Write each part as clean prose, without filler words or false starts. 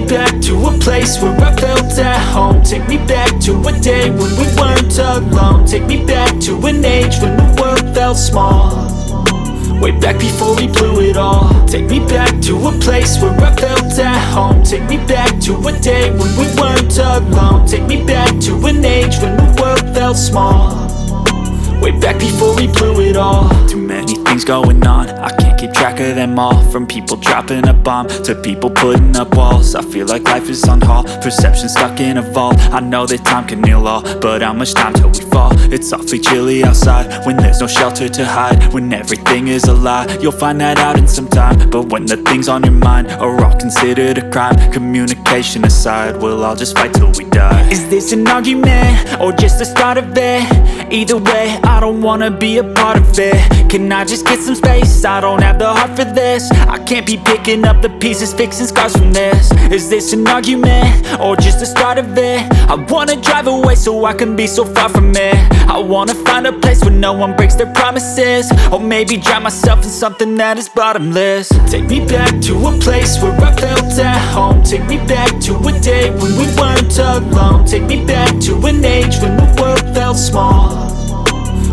back to a place where I felt at home. Take me back to a day when we weren't alone. Take me back to an age when the world felt small, way back before we blew it all. Take me back to a place where I felt at home. Take me back to a day when we weren't alone. Take me back to an age when the world felt small, way back before we blew it all. Too many things going on, I can't keep track of them all. From people dropping a bomb to people putting up walls. I feel like life is on hold, perception stuck in a vault. I know that time can heal all, but how much time till we fall? It's awfully chilly outside when there's no shelter to hide. When everything is a lie, you'll find that out in some time. But when the things on your mind are all considered a crime, communication aside, we'll all just fight till we die. Is this an argument or just the start of it? Either way, I don't wanna be a part of it. Can I just get some space? I don't have the heart for this. I can't be picking up the pieces, fixing scars from this. Is this an argument or just the start of it? I wanna drive away so I can be so far from it. I wanna find a place where no one breaks their promises, or maybe drown myself in something that is bottomless. Take me back to a place where I felt at home. Take me back to a day when we weren't alone. Take me back to an age when the world felt small,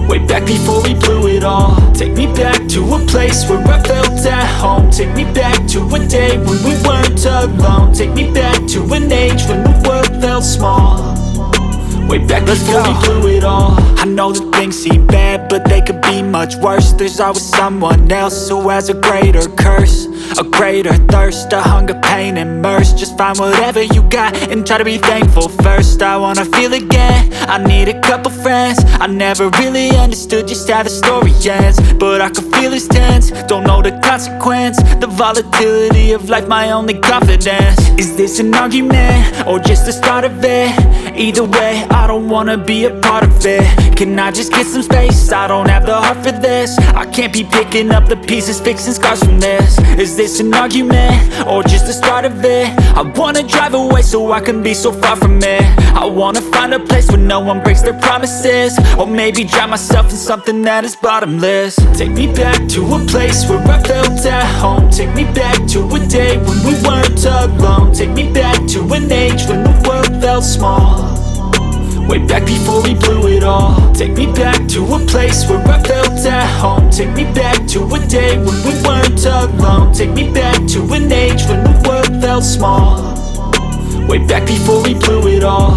way back before we blew it all. Take me back to a place where I felt at home. Take me back to a day when we weren't alone. Take me back to an age when the world felt small, way back before we blew it all. I know that things seem bad, but they could be much worse. There's always someone else who has a greater curse, a greater thirst, a hunger, pain, and mercy. Just find whatever you got and try to be thankful first. I wanna feel again, I need a couple friends. I never really understood just how the story ends, but I can feel it's tense, don't know the consequence. The volatility of life, my only confidence. Is this an argument or just the start of it? Either way, I don't wanna be a part of it. Can I just get some space? I don't have the heart for this. I can't be picking up the pieces, fixing scars from this. Is this an argument or just the start of it? I wanna drive away so I can be so far from it. I wanna find a place where no one breaks their promises, or maybe drown myself in something that is bottomless. Take me back to a place where I felt at home. Take me back to a day when we weren't alone. Take me back to an age when the world felt small, way back before we blew it all. Take me back to a place where I felt at home. Take me back to a day when we weren't alone. Take me back to an age when the world felt small, way back before we blew it all.